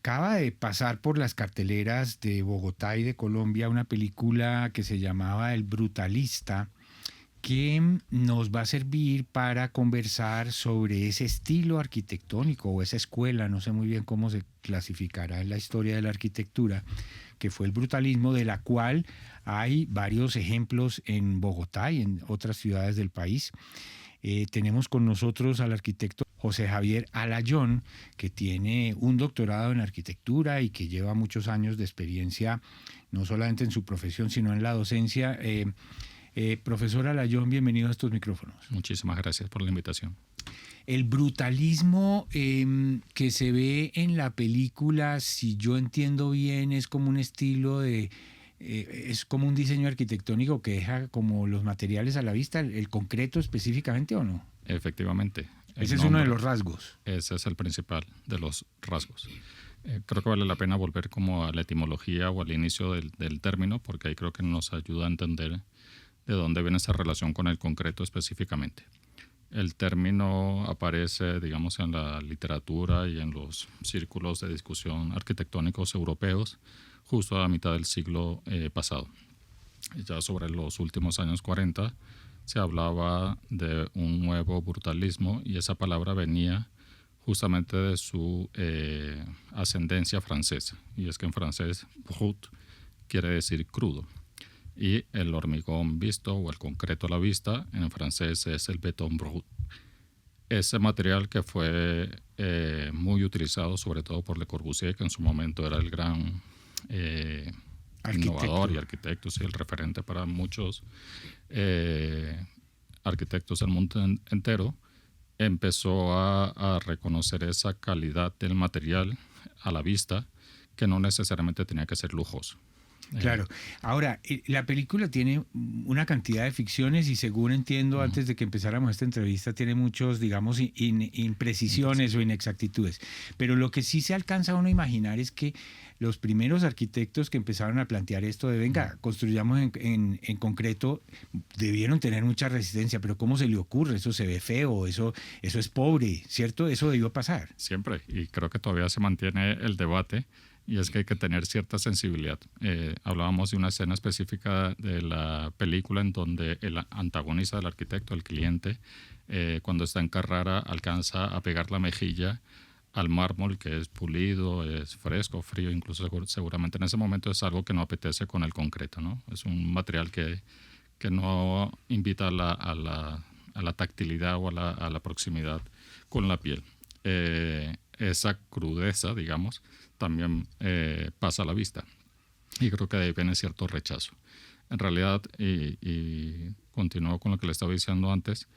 acaba de pasar por las carteleras de Bogotá y de Colombia una película que se llamaba El Brutalista, que nos va a servir para conversar sobre ese estilo arquitectónico o esa escuela, no sé muy bien cómo se clasificará en la historia de la arquitectura, que fue el brutalismo, de la cual hay varios ejemplos en Bogotá y en otras ciudades del país. Tenemos con nosotros al arquitecto José Javier Alayón, que tiene un doctorado en arquitectura y que lleva muchos años de experiencia, no solamente en su profesión, sino en la docencia. Profesor Alayón, bienvenido a estos micrófonos. Muchísimas gracias por la invitación. El brutalismo que se ve en la película, si yo entiendo bien, es como un estilo de... es como un diseño arquitectónico que deja como los materiales a la vista, el concreto específicamente, ¿o no? Efectivamente. Ese es uno de los rasgos. Ese es el principal de los rasgos. Creo que vale la pena volver como a la etimología o al inicio del término, porque ahí creo que nos ayuda a entender de dónde viene esa relación con el concreto específicamente. El término aparece, digamos, en la literatura y en los círculos de discusión arquitectónicos europeos justo a la mitad del siglo pasado. Ya sobre los últimos años 40 se hablaba de un nuevo brutalismo y esa palabra venía justamente de su ascendencia francesa. Y es que en francés, brut quiere decir crudo. Y el hormigón visto o el concreto a la vista en francés es el béton brut. Ese material que fue muy utilizado sobre todo por Le Corbusier, que en su momento era el gran innovador y arquitecto, sí, el referente para muchos arquitectos del mundo entero, empezó a reconocer esa calidad del material a la vista que no necesariamente tenía que ser lujoso. Claro. Ahora, la película tiene una cantidad de ficciones y según entiendo, antes de que empezáramos esta entrevista, tiene muchos, digamos, imprecisiones o inexactitudes. Pero lo que sí se alcanza uno a imaginar es que los primeros arquitectos que empezaron a plantear esto de, venga, construyamos en concreto, debieron tener mucha resistencia, pero ¿cómo se le ocurre? Eso se ve feo, eso es pobre, ¿cierto? Eso debió pasar. Siempre, y creo que todavía se mantiene el debate. Y es que hay que tener cierta sensibilidad. Hablábamos de una escena específica de la película en donde el antagonista del arquitecto, el cliente, cuando está en Carrara, alcanza a pegar la mejilla al mármol, que es pulido, es fresco, frío, incluso seguramente en ese momento es algo que no apetece con el concreto, ¿no? Es un material que no invita a la tactilidad o a la proximidad con la piel. Esa crudeza, digamos, también pasa a la vista. Y creo que de ahí viene cierto rechazo. En realidad, y continúo con lo que le estaba diciendo antes,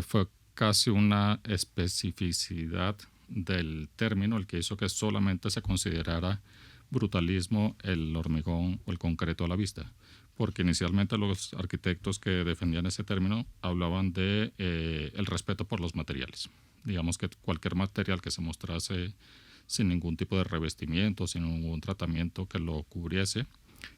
fue casi una especificidad del término el que hizo que solamente se considerara brutalismo el hormigón o el concreto a la vista. Porque inicialmente los arquitectos que defendían ese término hablaban de el respeto por los materiales. Digamos que cualquier material que se mostrase sin ningún tipo de revestimiento, sin ningún tratamiento que lo cubriese,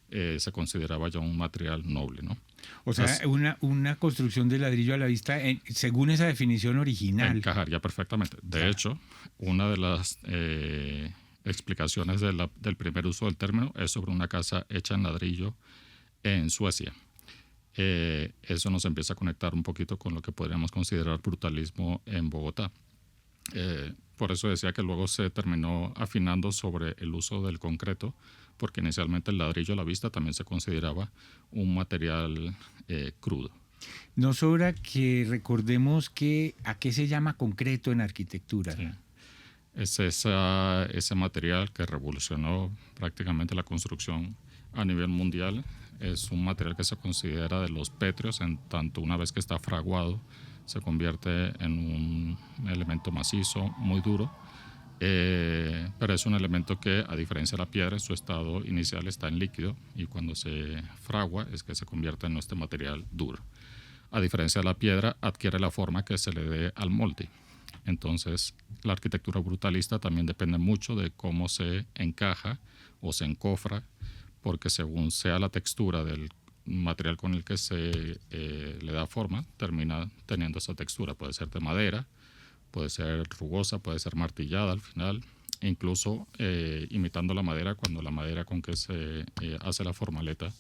se consideraba ya un material noble, ¿no? O sea, una construcción de ladrillo a la vista, según esa definición original. Encajaría perfectamente. De hecho, una de las explicaciones del primer uso del término es sobre una casa hecha en ladrillo en Suecia. Eso nos empieza a conectar un poquito con lo que podríamos considerar brutalismo en Bogotá. Por eso decía que luego se terminó afinando sobre el uso del concreto, porque inicialmente el ladrillo a la vista también se consideraba un material crudo. No sobra que recordemos a qué se llama concreto en arquitectura. Sí. Es ese material que revolucionó prácticamente la construcción a nivel mundial. Es un material que se considera de los pétreos, en tanto una vez que está fraguado se convierte en un elemento macizo, muy duro, pero es un elemento que, a diferencia de la piedra, en su estado inicial está en líquido y cuando se fragua es que se convierte en este material duro. A diferencia de la piedra, adquiere la forma que se le dé al molde. Entonces, la arquitectura brutalista también depende mucho de cómo se encaja o se encofra, porque según sea la textura del material con el que se le da forma, termina teniendo esa textura. Puede ser de madera, puede ser rugosa, puede ser martillada al final, incluso imitando la madera, cuando la madera con que se hace la formaleta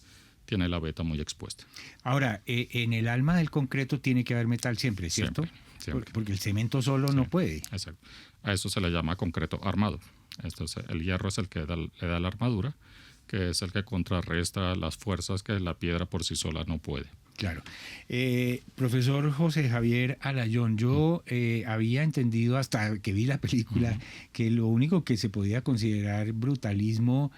tiene la veta muy expuesta. Ahora, en el alma del concreto tiene que haber metal siempre, ¿cierto? Siempre. Porque el cemento solo no puede. Exacto. A eso se le llama concreto armado. Entonces, el hierro es el que le da la armadura, que es el que contrarresta las fuerzas que la piedra por sí sola no puede. Claro. Profesor José Javier Alayón, yo había entendido hasta que vi la película que lo único que se podía considerar brutalismo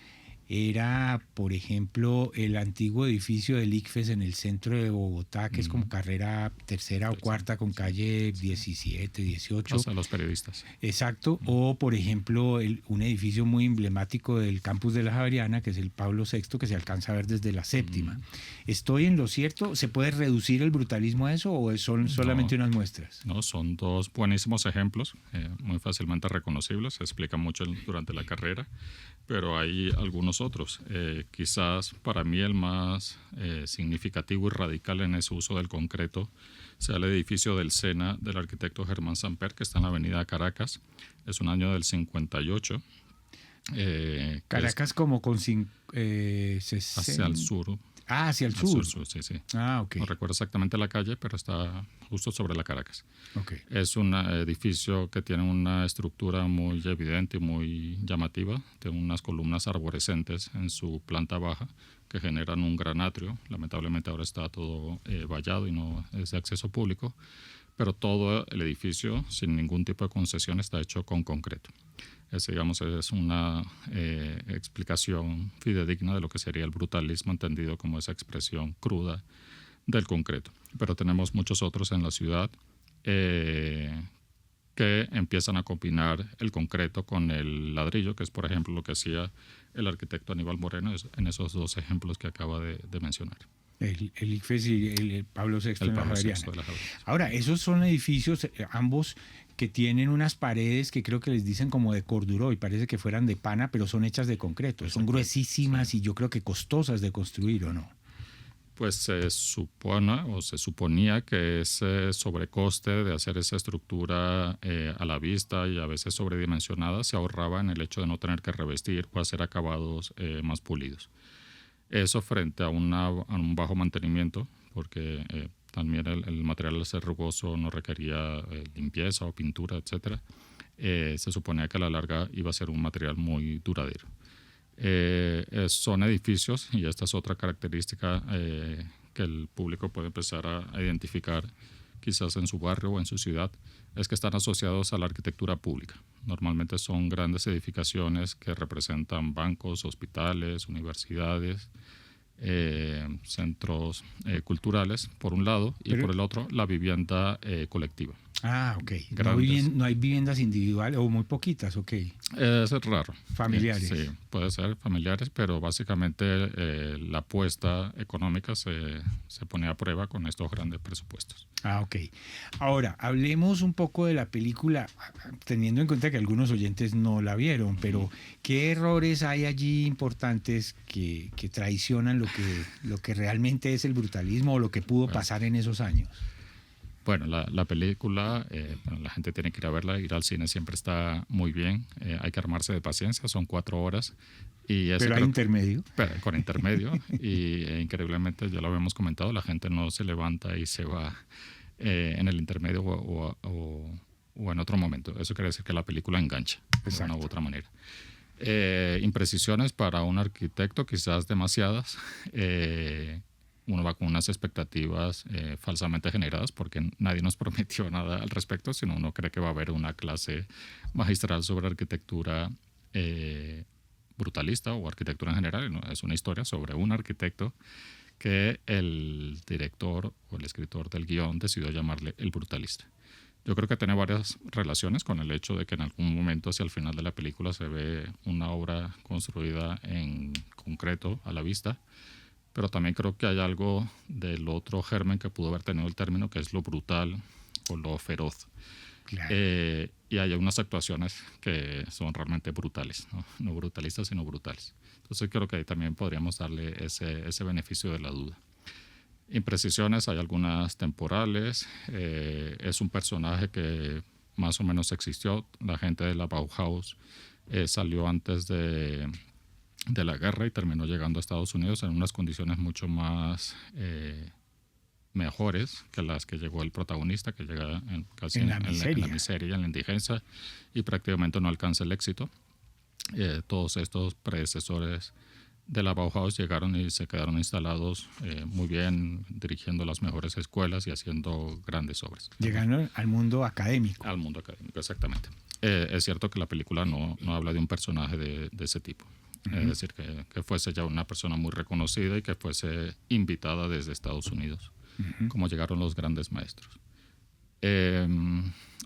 era, por ejemplo, el antiguo edificio del ICFES en el centro de Bogotá, que es como carrera tercera o cuarta con calle 17, 18. Hasta los periodistas. Exacto. O, por ejemplo, un edificio muy emblemático del campus de la Javeriana, que es el Pablo VI, que se alcanza a ver desde la séptima. ¿Estoy en lo cierto? ¿Se puede reducir el brutalismo a eso o son solamente unas muestras? No, son dos buenísimos ejemplos, muy fácilmente reconocibles, se explica mucho durante la carrera, pero hay algunos otros. Quizás para mí el más significativo y radical en ese uso del concreto sea el edificio del SENA del arquitecto Germán Samper, que está en la avenida Caracas. Es un año del 58. Caracas como con hacia el sur. Ah, hacia el sur. Sí. Ah, ok. No recuerdo exactamente la calle, pero está justo sobre la Caracas. Okay. Es un edificio que tiene una estructura muy evidente y muy llamativa. Tiene unas columnas arborescentes en su planta baja que generan un gran atrio. Lamentablemente ahora está todo vallado y no es de acceso público, pero todo el edificio, sin ningún tipo de concesión, está hecho con concreto. Digamos, es una explicación fidedigna de lo que sería el brutalismo, entendido como esa expresión cruda del concreto. Pero tenemos muchos otros en la ciudad que empiezan a combinar el concreto con el ladrillo, que es, por ejemplo, lo que hacía el arquitecto Aníbal Moreno en esos dos ejemplos que acaba de mencionar. El ICFES y el Pablo VI el en la Pablo VI Javeriana. de la Javeriana. Ahora, esos son edificios, ambos, que tienen unas paredes que creo que les dicen como de corduroy, parece que fueran de pana, pero son hechas de concreto. Exacto. Son gruesísimas, sí. Y yo creo que costosas de construir, ¿o no? Pues se supone o se suponía que ese sobrecoste de hacer esa estructura a la vista y a veces sobredimensionada se ahorraba en el hecho de no tener que revestir o hacer acabados más pulidos. Eso frente a un bajo mantenimiento, porque también el material al ser rugoso no requería limpieza o pintura, etc. Se suponía que a la larga iba a ser un material muy duradero. Son edificios, y esta es otra característica que el público puede empezar a identificar quizás en su barrio o en su ciudad, es que están asociados a la arquitectura pública. Normalmente son grandes edificaciones que representan bancos, hospitales, universidades, centros culturales, por un lado, y por el otro, la vivienda colectiva. Ah, ok. No hay viviendas individuales o muy poquitas, ok. Es raro. Familiares. Sí, puede ser familiares, pero básicamente la apuesta económica se pone a prueba con estos grandes presupuestos. Ah, ok. Ahora, hablemos un poco de la película, teniendo en cuenta que algunos oyentes no la vieron, pero ¿qué errores hay allí importantes que traicionan lo que realmente es el brutalismo o lo que pudo pasar en esos años? Bueno, la película, la gente tiene que ir a verla, ir al cine siempre está muy bien, hay que armarse de paciencia, son 4 horas. ¿Pero hay intermedio? Con intermedio, y increíblemente, ya lo habíamos comentado, la gente no se levanta y se va en el intermedio o en otro momento. Eso quiere decir que la película engancha de una u otra manera. Imprecisiones para un arquitecto, quizás demasiadas. Uno va con unas expectativas falsamente generadas porque nadie nos prometió nada al respecto, sino uno cree que va a haber una clase magistral sobre arquitectura brutalista o arquitectura en general. No, es una historia sobre un arquitecto que el director o el escritor del guión decidió llamarle el brutalista. Yo creo que tiene varias relaciones con el hecho de que en algún momento hacia el final de la película se ve una obra construida en concreto a la vista, pero también creo que hay algo del otro germen que pudo haber tenido el término, que es lo brutal o lo feroz. Claro. Y hay unas actuaciones que son realmente brutales, no brutalistas, sino brutales. Entonces creo que ahí también podríamos darle ese beneficio de la duda. Imprecisiones, hay algunas temporales. Es un personaje que más o menos existió. La gente de la Bauhaus Salió antes de la guerra y terminó llegando a Estados Unidos en unas condiciones mucho más mejores que las que llegó el protagonista, que llega casi En la miseria. en la miseria, en la indigencia, y prácticamente no alcanza el éxito. Todos estos predecesores de la Bauhaus llegaron y se quedaron instalados muy bien, dirigiendo las mejores escuelas y haciendo grandes obras. Llegaron al mundo académico. Al mundo académico, exactamente. Es cierto que la película no habla de un personaje de ese tipo. Es decir, que fuese ya una persona muy reconocida y que fuese invitada desde Estados Unidos, como llegaron los grandes maestros.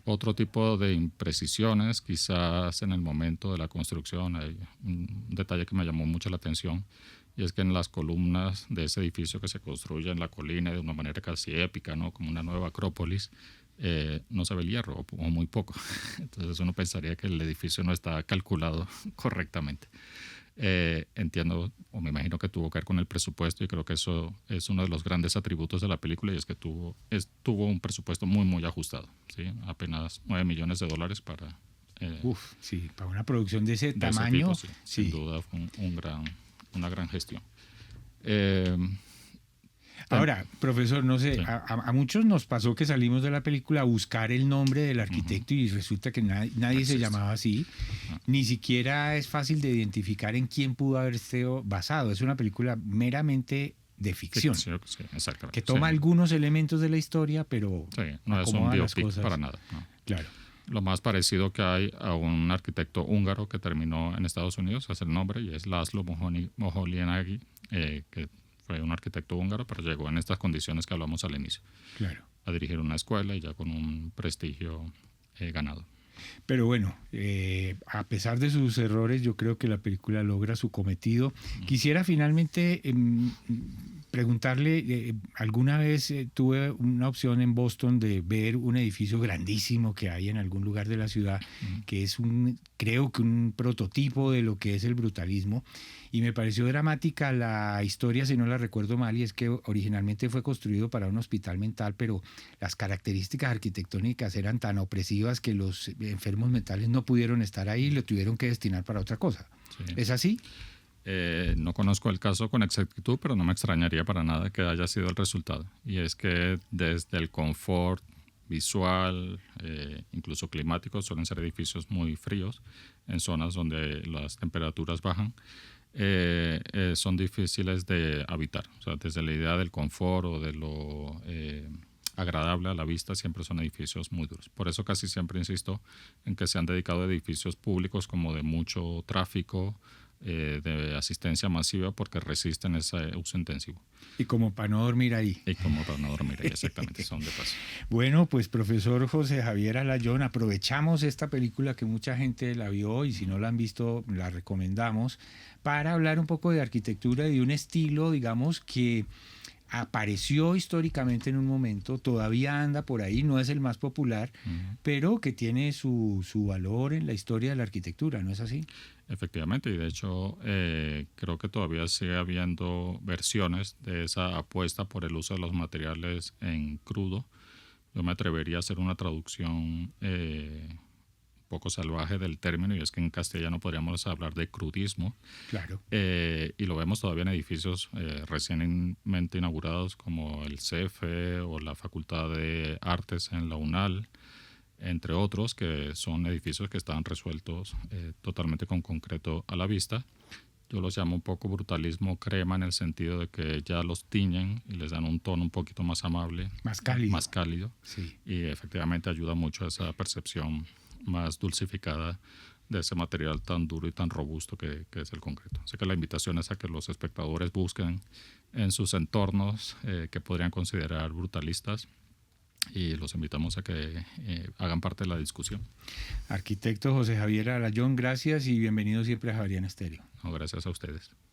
Otro tipo de imprecisiones, quizás en el momento de la construcción, hay un detalle que me llamó mucho la atención, y es que en las columnas de ese edificio que se construye en la colina de una manera casi épica, ¿no? Como una nueva acrópolis, no se ve el hierro, o muy poco. Entonces uno pensaría que el edificio no está calculado correctamente. Entiendo, o me imagino que tuvo que ver con el presupuesto, y creo que eso es uno de los grandes atributos de la película, y es que tuvo un presupuesto muy ajustado, ¿sí? Apenas $9 millones para... Sí, para una producción de ese de tamaño. ese tipo, sí. Sin duda fue una gran gestión. Ahora, profesor, no sé, Sí. a muchos nos pasó que salimos de la película a buscar el nombre del arquitecto y resulta que nadie se llamaba así. Ni siquiera es fácil de identificar en quién pudo haber sido basado. Es una película meramente de ficción, Sí, exactamente. que toma algunos elementos de la historia, pero Sí, no es un acomoda las biopic cosas. para nada. No. Claro. Lo más parecido que hay a un arquitecto húngaro que terminó en Estados Unidos es el nombre, y es László Moholy-Nagy, que fue un arquitecto húngaro, pero llegó en estas condiciones que hablamos al inicio, Claro. a dirigir una escuela y ya con un prestigio ganado. Pero bueno, a pesar de sus errores, yo creo que la película logra su cometido. Quisiera finalmente preguntarle, alguna vez tuve una opción en Boston de ver un edificio grandísimo que hay en algún lugar de la ciudad, que es creo que un prototipo de lo que es el brutalismo, y me pareció dramática la historia, si no la recuerdo mal, y es que originalmente fue construido para un hospital mental, pero las características arquitectónicas eran tan opresivas que los enfermos mentales no pudieron estar ahí y lo tuvieron que destinar para otra cosa. Sí. ¿Es así? No conozco el caso con exactitud, pero no me extrañaría para nada que haya sido el resultado. Y es que desde el confort visual, incluso climático, suelen ser edificios muy fríos en zonas donde las temperaturas bajan. Son difíciles de habitar. O sea, desde la idea del confort o de lo agradable a la vista, siempre son edificios muy duros. Por eso casi siempre insisto en que se han dedicado a edificios públicos como de mucho tráfico, de asistencia masiva, porque resisten ese uso intensivo. Y como para no dormir ahí. Y como para no dormir ahí, exactamente, son de paso. Bueno, pues profesor José Javier Alayón, aprovechamos esta película que mucha gente la vio, y si no la han visto, la recomendamos, para hablar un poco de arquitectura y de un estilo, digamos, que apareció históricamente en un momento, todavía anda por ahí, no es el más popular, pero que tiene su valor en la historia de la arquitectura, ¿no es así? Efectivamente, y de hecho creo que todavía sigue habiendo versiones de esa apuesta por el uso de los materiales en crudo. Yo me atrevería a hacer una traducción poco salvaje del término, y es que en castellano podríamos hablar de crudismo. Claro. Y lo vemos todavía en edificios recientemente inaugurados como el CEFE o la Facultad de Artes en la UNAL, entre otros, que son edificios que están resueltos totalmente con concreto a la vista. Yo los llamo un poco brutalismo crema, en el sentido de que ya los tiñen y les dan un tono un poquito más amable, Más cálido. más cálido, Sí. y efectivamente ayuda mucho a esa percepción más dulcificada de ese material tan duro y tan robusto que es el concreto. Así que la invitación es a que los espectadores busquen en sus entornos que podrían considerar brutalistas, y los invitamos a que hagan parte de la discusión. Arquitecto José Javier Alayón, gracias y bienvenido siempre a Javeriana Estéreo. No, gracias a ustedes.